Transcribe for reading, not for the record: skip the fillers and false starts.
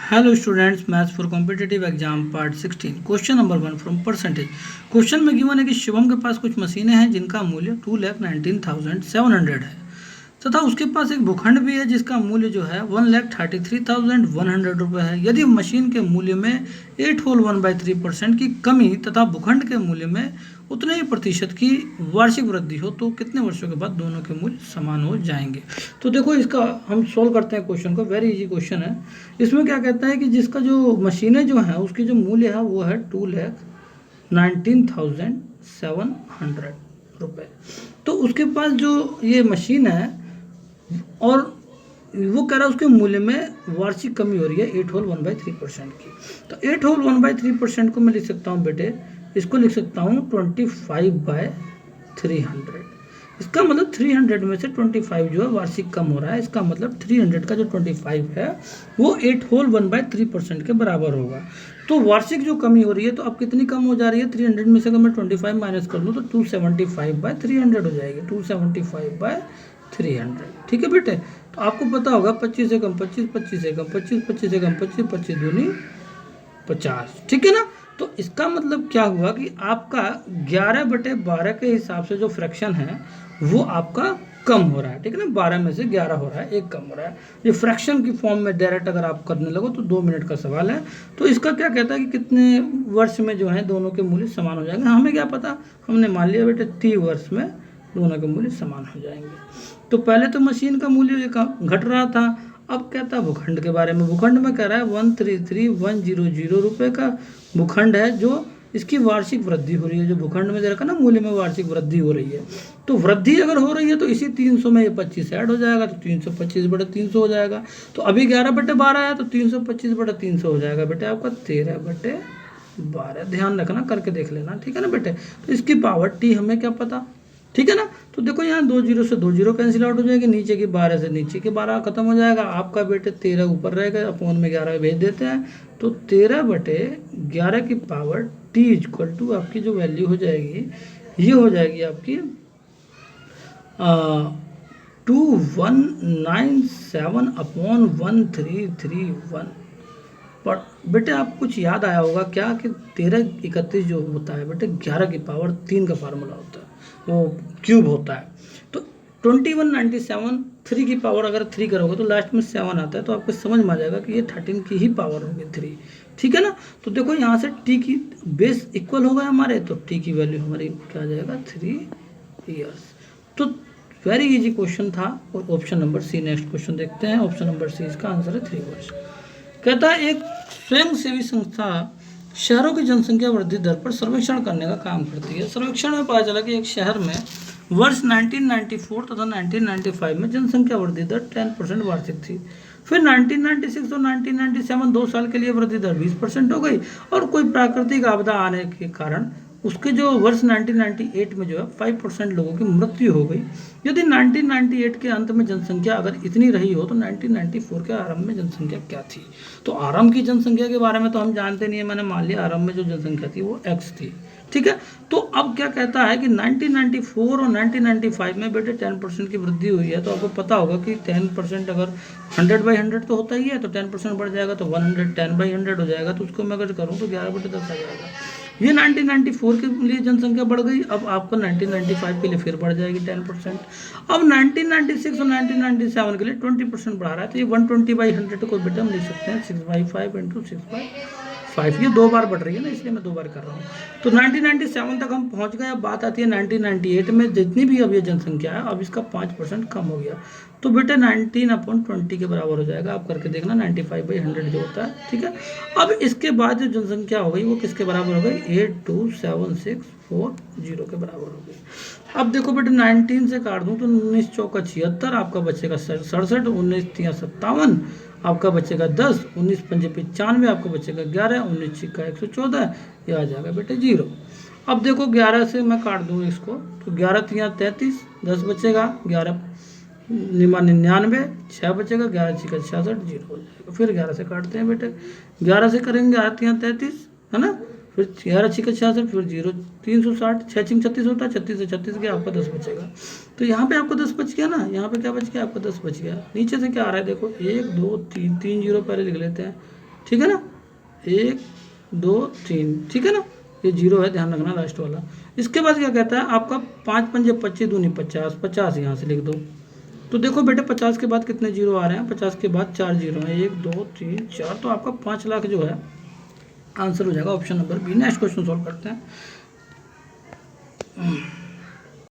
Hello students, maths for competitive exam part 16 question number 1 from percentage. Question में given है कि शिवम के पास कुछ मशीनें हैं जिनका मूल्य 2,19,700 है तथा उसके पास एक भूखंड भी है जिसका मूल्य जो है 1,33,100 रुपये है। यदि मशीन के मूल्य में 8 होल 1/3% की कमी तथा भूखंड के मूल्य में उतने ही प्रतिशत की वार्षिक वृद्धि हो तो कितने वर्षों के बाद दोनों के मूल्य समान हो जाएंगे। तो देखो, इसका हम सोल्व करते हैं क्वेश्चन को। वेरी इजी क्वेश्चन है। इसमें क्या कहता है कि जिसका जो मशीनें जो हैं उसकी जो मूल्य है वो है 2,19,700 रुपये। तो उसके पास जो ये मशीन है और वो कह रहा है उसके मूल्य में वार्षिक कमी हो रही है 8 होल 1/3% की। तो 8 होल 1/3% को मैं लिख सकता हूँ बेटे, इसको लिख सकता हूँ 25/300। इसका मतलब 300 में से 25 जो है वार्षिक कम हो रहा है। इसका मतलब 300 का जो 25 है वो 8 होल 1/3% के बराबर होगा। तो वार्षिक जो कमी हो रही है, तो अब कितनी कम हो जा रही है? 300 में से अगर मैं 25 माइनस कर दूँ तो 275/300 हो जाएगी। 275/300, ठीक है बेटे। तो आपको पता होगा 25 से कम 25, 25 से कम 25, 25 से कम 25, 25 दूनी 50, ठीक है ना। तो इसका मतलब क्या हुआ कि आपका 11/12 के हिसाब से जो फ्रैक्शन है वो आपका कम हो रहा है, ठीक है ना। 12 में से 11 हो रहा है, एक कम हो रहा है। ये फ्रैक्शन की फॉर्म में डायरेक्ट अगर आप करने लगो तो 2 मिनट का सवाल है। तो इसका क्या कहता है कि कितने वर्ष में जो है दोनों के मूल्य समान हो जाएंगे। हमें क्या पता, हमने मान लिया बेटे 30 वर्ष में दोनों के मूल्य समान हो जाएंगे। तो पहले तो मशीन का मूल्य घट रहा था, अब कहता है भूखंड के बारे में। भूखंड में कह रहा है 133,100 रुपये का भूखंड है जो इसकी वार्षिक वृद्धि हो रही है। जो भूखंड में दे रखा ना मूल्य में वार्षिक वृद्धि हो रही है, तो वृद्धि अगर हो रही है तो इसी 300 में ये 25 ऐड हो जाएगा, तो 325/300 हो जाएगा। तो अभी 11/12 है तो 325/300 हो जाएगा बेटे आपका 13/12। ध्यान रखना, करके देख लेना, ठीक है ना बेटे। तो इसकी पावर टी हमें क्या पता, ठीक है ना। तो देखो यहाँ 2 जीरो से 2 जीरो कैंसिल आउट हो जाएगी, नीचे की 12 से नीचे की 12 खत्म हो जाएगा। आपका बेटे 13 ऊपर रहेगा, अपोन में 11 भेज देते हैं। तो 13/11 की पावर टी इक्वल टू आपकी जो वैल्यू हो जाएगी ये हो जाएगी आपकी 2197/1331। पर बेटे आप कुछ याद आया होगा क्या कि 1331 जो होता है बेटे 11 की पावर 3 का फार्मूला होता है, वो क्यूब होता है। तो 2197 3 की पावर अगर 3 करोगे तो लास्ट में 7 आता है, तो आपको समझ में आ जाएगा कि ये 13 की ही पावर होगी 3, ठीक है ना। तो देखो यहाँ से टी की बेस इक्वल होगा हमारे, तो टी की वैल्यू हमारी क्या आ जाएगा 3 ईयर्स। तो वेरी इजी क्वेश्चन था। और option number C, next question देखते हैं। ऑप्शन नंबर सी इसका आंसर है 3 वर्ष। कहता है एक स्वयंसेवी संस्था शहरों की जनसंख्या वृद्धि दर पर सर्वेक्षण करने का काम करती है। सर्वेक्षण में पता चला कि एक शहर में वर्ष 1994 तथा 1995 में जनसंख्या वृद्धि दर 10% वार्षिक थी। फिर 1996 और 1997 2 साल के लिए वृद्धि दर 20% हो गई, और कोई प्राकृतिक आपदा आने के कारण उसके जो वर्ष 1998 में जो है 5% लोगों की मृत्यु हो गई। यदि 1998 के अंत में जनसंख्या अगर इतनी रही हो तो 1994 के आरंभ में जनसंख्या क्या थी? तो आरंभ की जनसंख्या के बारे में तो हम जानते नहीं है, मैंने मान लिया आरंभ में जो जनसंख्या थी वो x थी, ठीक है। तो अब क्या कहता है कि 1994 और 1995 में बेटे 10% की वृद्धि हुई है। तो आपको पता होगा कि 10% अगर 100/100 तो होता ही है, तो 10% बढ़ जाएगा तो 110/100 हो जाएगा। तो उसको मैं अगर करूँ तो 11/10 आ जाएगा। ये 1994 के लिए जनसंख्या बढ़ गई, अब आपको 1995 के लिए फिर बढ़ जाएगी 10%। अब 1996 और 1997 के लिए 20% बढ़ा रहा है, तो ये 120/100 को बेटा हम लिख सकते हैं 6/5 × 6/5। ये 2 बार बढ़ रही है ना, इसलिए मैं 2 बार कर रहा हूँ। तो 1997 तक हम पहुँच गए। अब बात आती है 1998 में, जितनी भी अब ये जनसंख्या है अब इसका 5% कम हो गया, तो बेटा 19/20 के बराबर हो जाएगा। आप करके देखना 95/100 जो होता है, ठीक है। अब इसके बाद जो जनसंख्या हो गई वो किसके बराबर हो गई? 827640 के बराबर हो गई। अब देखो बेटे 19 से काट दूं तो 19 चौका 76, आपका बचेगा 67, 19 तिया 57, आपका बचेगा 10, 19 पंजे 95, आपका बचेगा 11, 19 छिक्का 114, ये आ जाएगा बेटे 0। अब देखो 11 से मैं काट दूँ इसको तो 11 तिया 33, 10 बचेगा, 11 निमा 99, 6 बचेगा, 11 छिक्का 66, 0 हो जाएगा। फिर 11 से काटते हैं बेटे, 11 से करेंगे 8 यहाँ 33 है ना, फिर 11 छिक्का 66, फिर 0 360, 6 छिंग 36 होता है, 36 से 36 गया आपका 10 बचेगा। तो यहाँ पे आपको 10 बच गया ना, यहाँ पे क्या बच गया आपका 10 बच गया। नीचे से क्या आ रहा है देखो 1 2 3 3 0 पहले लिख लेते हैं, ठीक है ना, 1 2 3, ठीक है ना, ये 0 है, ध्यान रखना लास्ट वाला। इसके बाद क्या कहता है आपका 5 पंजे 25 दूनी 50, 50 यहाँ से लिख दो। तो देखो बेटे 50 के बाद कितने जीरो आ रहे हैं, 50 के बाद 4 जीरो हैं, 1 2 3 4, तो आपका 5 लाख जो है आंसर हो जाएगा option number B. Next question solve करते हैं।